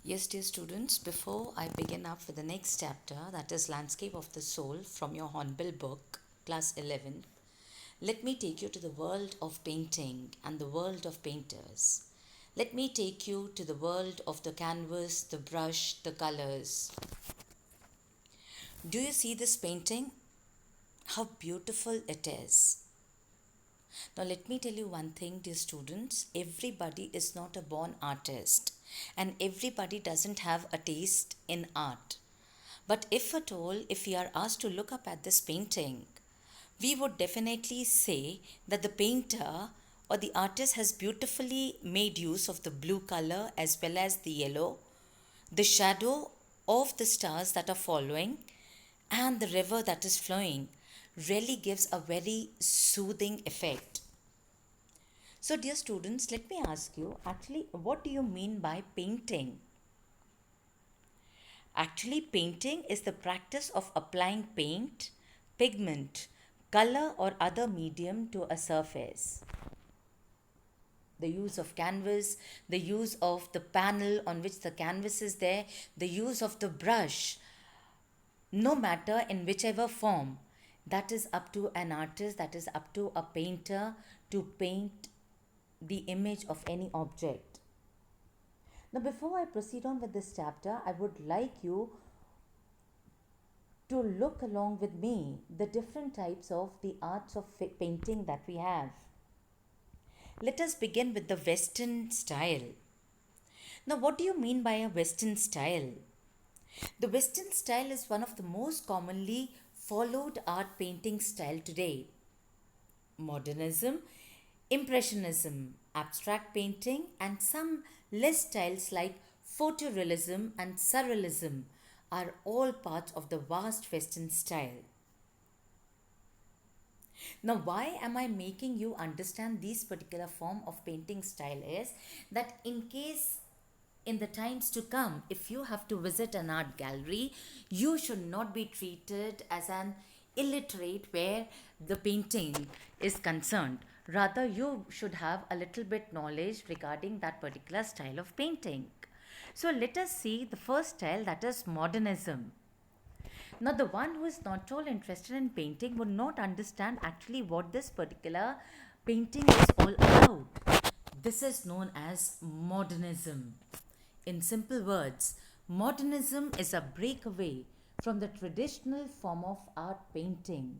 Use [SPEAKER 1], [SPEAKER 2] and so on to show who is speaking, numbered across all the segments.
[SPEAKER 1] Yes, dear students, before I begin up with the next chapter, that is Landscape of the Soul from your Hornbill book, class 11, let me take you to the world of painting and the world of painters. Let me take you to the world of the canvas, the brush, the colors. Do you see this painting? How beautiful it is. Now, let me tell you one thing, dear students. Everybody is not a born artist, and everybody doesn't have a taste in art. But if at all, if we are asked to look up at this painting, we would definitely say that the painter or the artist has beautifully made use of the blue color as well as the yellow, the shadow of the stars that are following, and the river that is flowing really gives a very soothing effect. So, dear students, let me ask you actually, what do you mean by painting? Actually, painting is the practice of applying paint, pigment, color, or other medium to a surface. The use of canvas, the use of the panel on which the canvas is there, the use of the brush, no matter in whichever form, that is up to an artist, that is up to a painter to paint the image of any object. Now, before I proceed on with this chapter, I would like you to look along with me the different types of the arts of painting that we have. Let us begin with the Western style. Now, what do you mean by a Western style? The Western style is one of the most commonly followed art painting style today. Modernism, Impressionism, abstract painting, and some less styles like photorealism and surrealism are all parts of the vast Western style. Now, why am I making you understand this particular form of painting style is that in case in the times to come, if you have to visit an art gallery, you should not be treated as an illiterate where the painting is concerned. Rather, you should have a little bit knowledge regarding that particular style of painting. So, let us see the first style, that is modernism. Now, the one who is not at all interested in painting would not understand actually what this particular painting is all about. This is known as modernism. In simple words, modernism is a breakaway from the traditional form of art painting.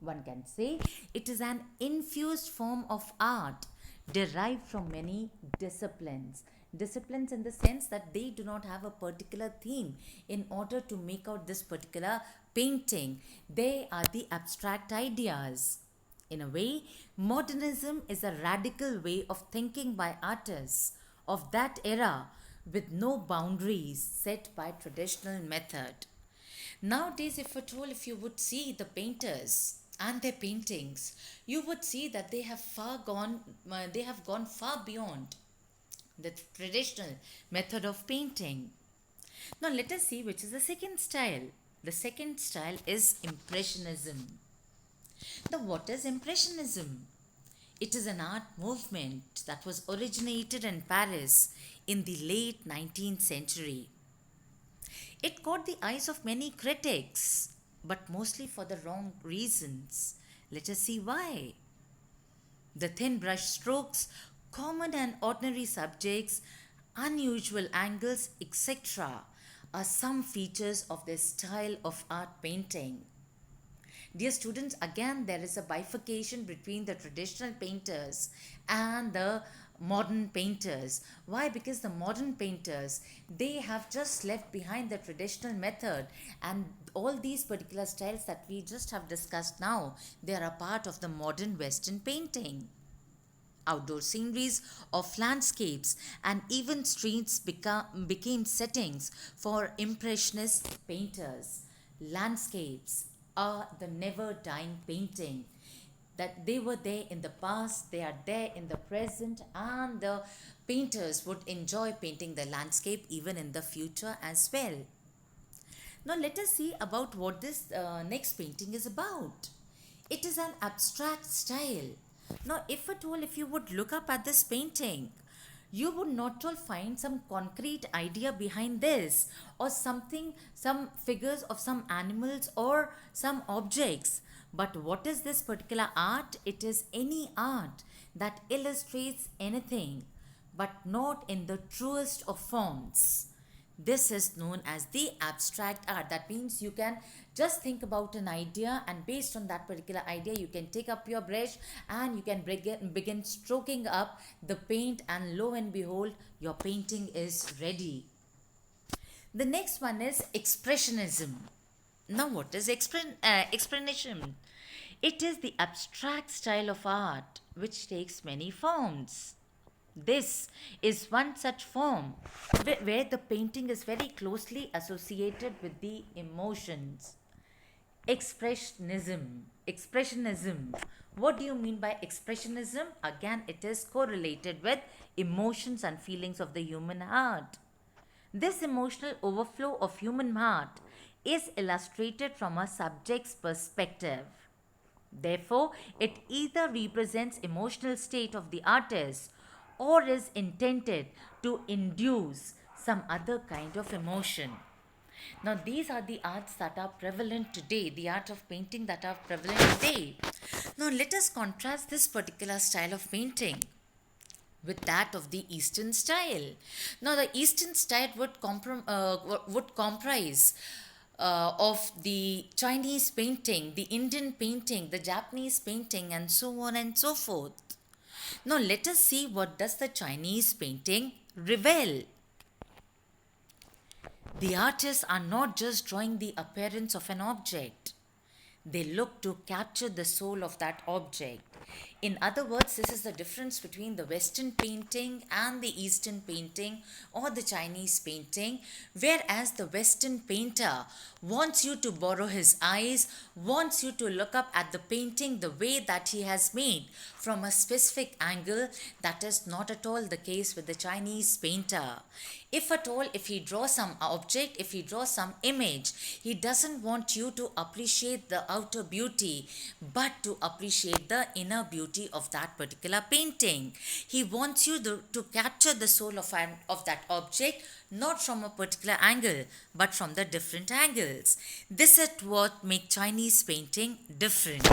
[SPEAKER 1] One can say it is an infused form of art derived from many disciplines. Disciplines in the sense that they do not have a particular theme in order to make out this particular painting. They are the abstract ideas. In a way, modernism is a radical way of thinking by artists of that era with no boundaries set by traditional method. Nowadays, if at all, if you would see the painters and their paintings, you would see that they have gone far beyond the traditional method of painting. Now, let us see which is the second style. The second style is Impressionism. Now, what is Impressionism? It is an art movement that was originated in Paris in the late 19th century. It caught the eyes of many critics, but mostly for the wrong reasons. Let us see why. The thin brush strokes, common and ordinary subjects, unusual angles, etc., are some features of this style of art painting. Dear students, again there is a bifurcation between the traditional painters and the modern painters. Why? Because the modern painters, they have just left behind the traditional method, and all these particular styles that we just have discussed now, they are a part of the modern Western painting. Outdoor sceneries of landscapes and even streets became settings for Impressionist painters. Landscapes are the never dying painting. That they were there in the past, they are there in the present, and the painters would enjoy painting the landscape even in the future as well. Now, let us see about what this next painting is about. It is an abstract style. Now, if at all, if you would look up at this painting, you would not all find some concrete idea behind this, or something, some figures of some animals or some objects. But what is this particular art? It is any art that illustrates anything, but not in the truest of forms. This is known as the abstract art. That means you can just think about an idea, and based on that particular idea, you can take up your brush and you can begin stroking up the paint, and lo and behold, your painting is ready. The next one is expressionism. Now, what is expressionism? It is the abstract style of art which takes many forms. This is one such form where the painting is very closely associated with the emotions. Expressionism. Expressionism. What do you mean by expressionism? Again, it is correlated with emotions and feelings of the human heart. This emotional overflow of human heart is illustrated from a subject's perspective. Therefore, it either represents emotional state of the artist or is intended to induce some other kind of emotion. Now, these are the arts that are prevalent today, the art of painting that are prevalent today. Now, let us contrast this particular style of painting with that of the Eastern style. Now, the Eastern style would comprise of the Chinese painting, the Indian painting, the Japanese painting, and so on and so forth. Now, let us see what does the Chinese painting reveal. The artists are not just drawing the appearance of an object. They look to capture the soul of that object. In other words, this is the difference between the Western painting and the Eastern painting or the Chinese painting. Whereas the Western painter wants you to borrow his eyes, wants you to look up at the painting the way that he has made from a specific angle. That is not at all the case with the Chinese painter. If at all, if he draws some object, if he draws some image, he doesn't want you to appreciate the outer beauty, but to appreciate the inner beauty of that particular painting. He wants you to capture the soul of that object, not from a particular angle, but from the different angles. This is what makes Chinese painting different.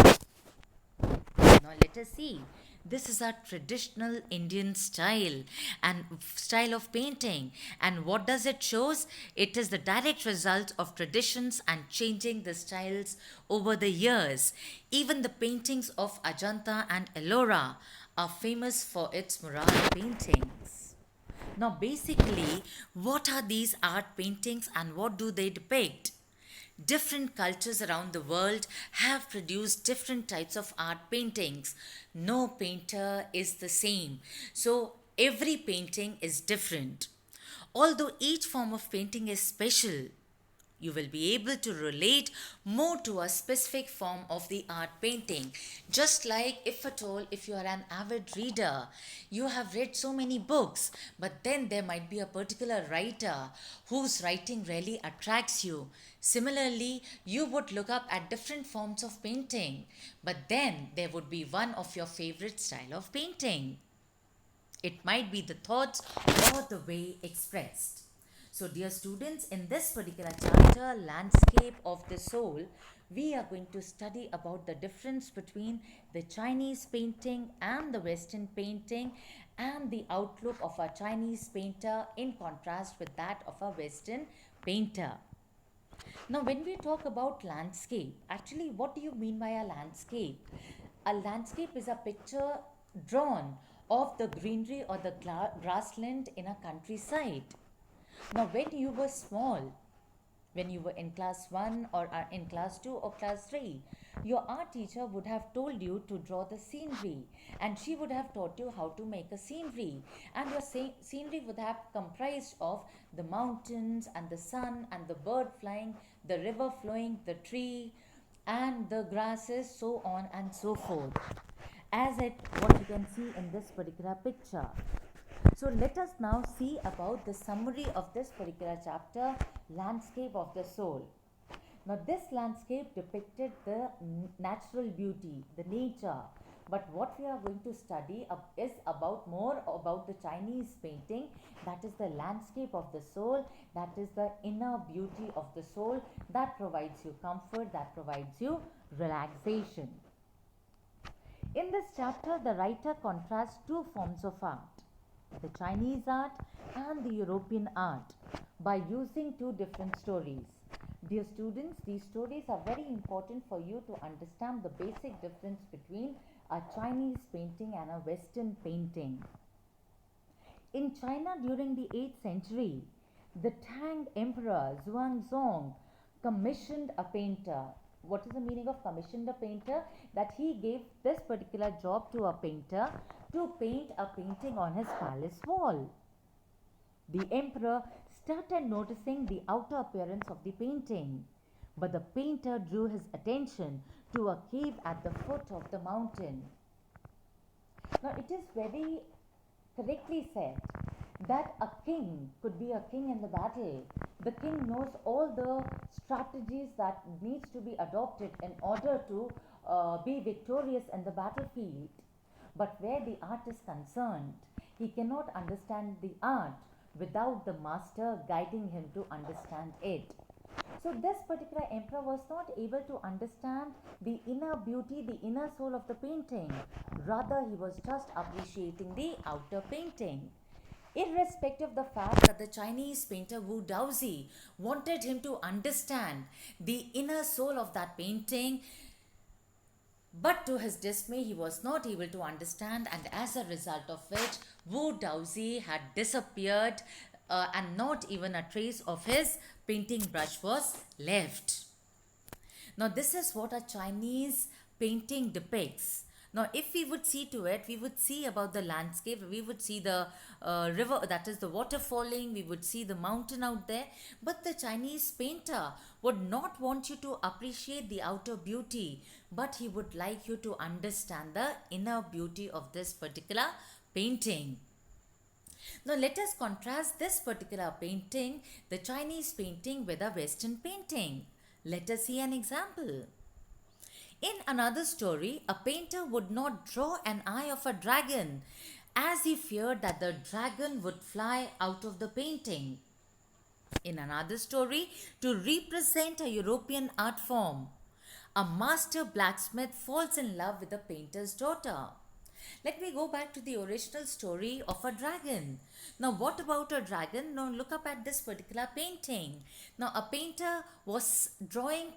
[SPEAKER 1] Now let us see. This is our traditional Indian style and style of painting. And what does it shows? It is the direct result of traditions and changing the styles over the years. Even the paintings of Ajanta and Ellora are famous for its mural paintings. Now, basically, what are these art paintings and what do they depict? Different cultures around the world have produced different types of art paintings. No painter is the same. So, every painting is different. Although each form of painting is special, you will be able to relate more to a specific form of the art painting. Just like if at all, if you are an avid reader, you have read so many books, but then there might be a particular writer whose writing really attracts you. Similarly, you would look up at different forms of painting, but then there would be one of your favorite style of painting. It might be the thoughts or the way expressed. So, dear students, in this particular chapter, Landscape of the Soul, we are going to study about the difference between the Chinese painting and the Western painting, and the outlook of a Chinese painter in contrast with that of a Western painter. Now, when we talk about landscape, actually, what do you mean by a landscape? A landscape is a picture drawn of the greenery or the grassland in a countryside. Now, when you were small, when you were in class 1 or in class 2 or class 3, your art teacher would have told you to draw the scenery, and she would have taught you how to make a scenery, and your scenery would have comprised of the mountains and the sun and the bird flying, the river flowing, the tree and the grasses, so on and so forth, as it what you can see in this particular picture. So let us now see about the summary of this particular chapter, Landscape of the Soul. Now, this landscape depicted the natural beauty, the nature, But what we are going to study is about more about the Chinese painting, that is the landscape of the soul, that is the inner beauty of the soul that provides you comfort, that provides you relaxation. In this chapter, the writer contrasts two forms of art, the Chinese art and the European art, by using two different stories. Dear students, these stories are very important for you to understand the basic difference between a Chinese painting and a Western painting. In China during the 8th century, the Tang Emperor Xuanzong commissioned a painter. What is the meaning of commissioned a painter? That he gave this particular job to a painter to paint a painting on his palace wall. The emperor started noticing the outer appearance of the painting, but the painter drew his attention to a cave at the foot of the mountain. Now, it is very correctly said that a king could be a king in the battle. The king knows all the strategies that needs to be adopted in order to be victorious in the battlefield. But where the art is concerned, he cannot understand the art without the master guiding him to understand it. So this particular emperor was not able to understand the inner beauty, the inner soul of the painting. Rather, he was just appreciating the outer painting. Irrespective of the fact that the Chinese painter Wu Daozi wanted him to understand the inner soul of that painting, but to his dismay, he was not able to understand, and as a result of which, Wu Daozi had disappeared and not even a trace of his painting brush was left. Now, this is what a Chinese painting depicts. Now, if we would see to it, we would see about the landscape, we would see the river, that is the water falling, we would see the mountain out there. But the Chinese painter would not want you to appreciate the outer beauty, but he would like you to understand the inner beauty of this particular painting. Now, let us contrast this particular painting, the Chinese painting, with a Western painting. Let us see an example. In another story, a painter would not draw an eye of a dragon as he feared that the dragon would fly out of the painting. In another story, to represent a European art form, a master blacksmith falls in love with the painter's daughter. Let me go back to the original story of a dragon. Now, what about a dragon? Now, look up at this particular painting. Now, a painter was drawing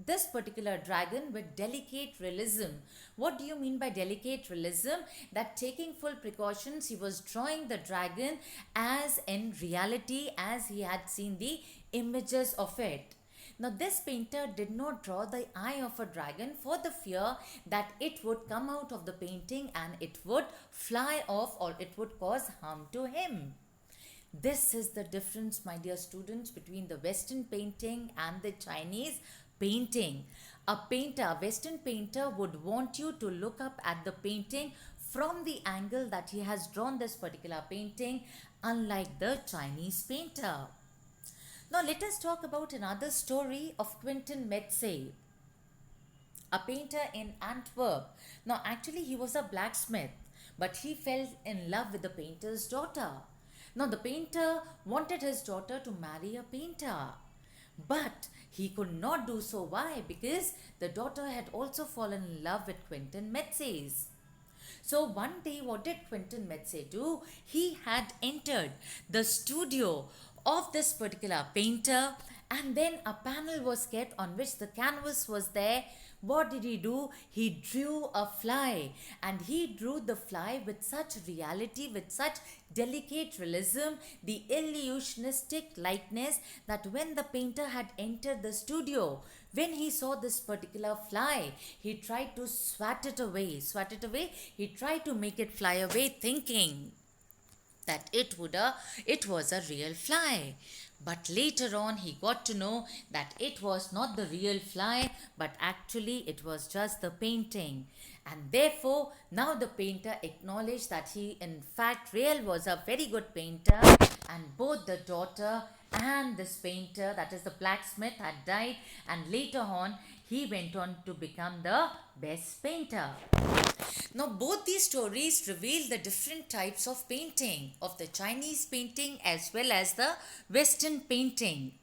[SPEAKER 1] this particular dragon with delicate realism. What do you mean by delicate realism? That taking full precautions, he was drawing the dragon as in reality, as he had seen the images of it. Now, this painter did not draw the eye of a dragon for the fear that it would come out of the painting and it would fly off or it would cause harm to him. This is the difference, my dear students, between the Western painting and the Chinese painting. A painter, a Western painter, would want you to look up at the painting from the angle that he has drawn this particular painting, unlike the Chinese painter. Now, let us talk about another story of Quentin Metze, a painter in Antwerp. Now, actually, he was a blacksmith, but he fell in love with the painter's daughter. Now, the painter wanted his daughter to marry a painter, but he could not do so. Why? Because the daughter had also fallen in love with Quentin Metze. So one day, what did Quentin Metze do? He had entered the studio of this particular painter, and then a panel was kept on which the canvas was there. What did he do? He drew a fly, and he drew the fly with such reality, with such delicate realism, the illusionistic likeness, that when the painter had entered the studio, when he saw this particular fly, he tried to swat it away. He tried to make it fly away, thinking that it was a real fly. But later on, he got to know that it was not the real fly, but actually it was just the painting. And therefore, now the painter acknowledged that he, in fact, was a very good painter, and both the daughter and this painter, that is the blacksmith, had died, and later on he went on to become the best painter. Now, both these stories reveal the different types of painting, of the Chinese painting as well as the Western painting.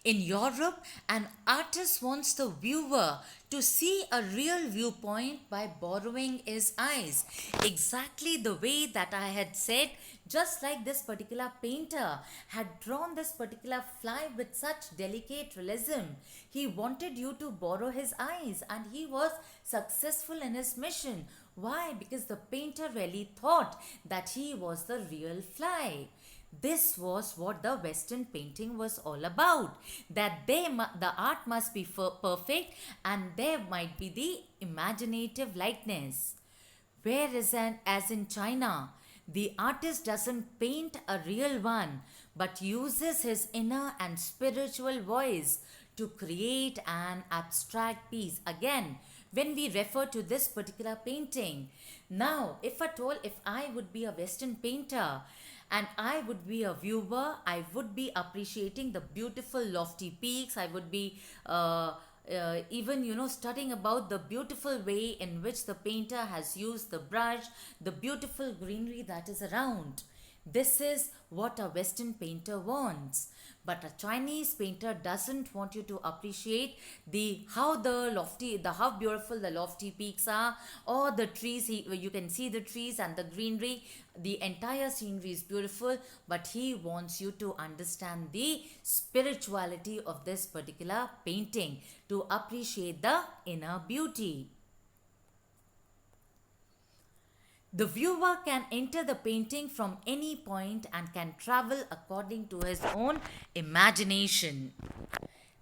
[SPEAKER 1] In Europe, an artist wants the viewer to see a real viewpoint by borrowing his eyes. Exactly the way that I had said, just like this particular painter had drawn this particular fly with such delicate realism. He wanted you to borrow his eyes and he was successful in his mission. Why? Because the painter really thought that he was the real fly. This was what the Western painting was all about. That the art must be perfect and there might be the imaginative likeness. Whereas as in China, the artist doesn't paint a real one but uses his inner and spiritual voice to create an abstract piece. Again, when we refer to this particular painting, now if at all, if I would be a Western painter and I would be a viewer, I would be appreciating the beautiful lofty peaks. I would be even studying about the beautiful way in which the painter has used the brush, the beautiful greenery that is around. This is what a Western painter wants. But a Chinese painter doesn't want you to appreciate the how beautiful the lofty peaks are, or the trees. You can see the trees and the greenery. The entire scenery is beautiful, but he wants you to understand the spirituality of this particular painting, to appreciate the inner beauty. The viewer can enter the painting from any point and can travel according to his own imagination.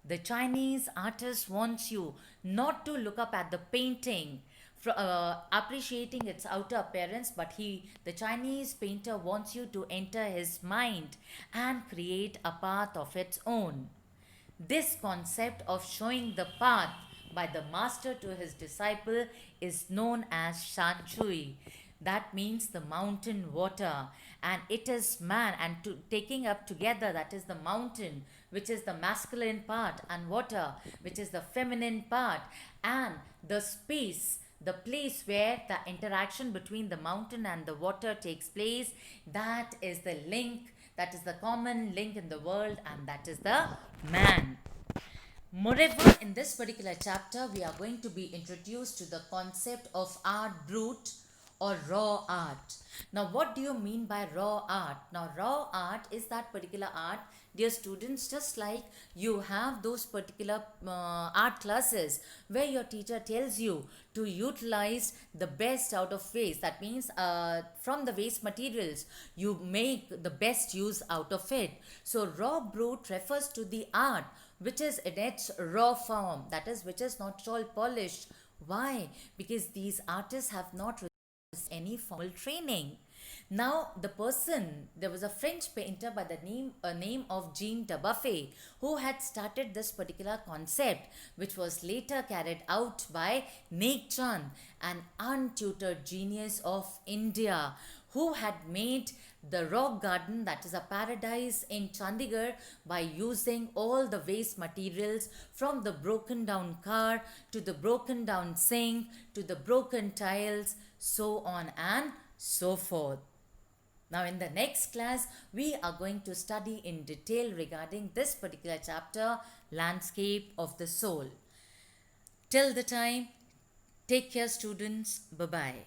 [SPEAKER 1] The Chinese artist wants you not to look up at the painting, appreciating its outer appearance, but the Chinese painter wants you to enter his mind and create a path of its own. This concept of showing the path by the master to his disciple is known as Shan Chui. That means the mountain water, and it is man and taking up together, that is the mountain, which is the masculine part, and water, which is the feminine part, and the space, the place where the interaction between the mountain and the water takes place. That is the link, that is the common link in the world, and that is the man. Moreover, in this particular chapter, we are going to be introduced to the concept of art brut or raw art. Now, what do you mean by raw art? Now, raw art is that particular art, dear students, just like you have those particular art classes where your teacher tells you to utilize the best out of waste. That means from the waste materials, you make the best use out of it. So, raw brut refers to the art which is in its raw form, that is, which is not all polished. Why? Because these artists have not any formal training. Now, there was a French painter by the name of Jean Dubuffet who had started this particular concept, which was later carried out by Naik Chand, an untutored genius of India, who had made the rock garden, that is a paradise in Chandigarh, by using all the waste materials, from the broken down car to the broken down sink to the broken tiles, so on and so forth. Now, in the next class, we are going to study in detail regarding this particular chapter, Landscape of the Soul. Till the time, take care, students. Bye-bye.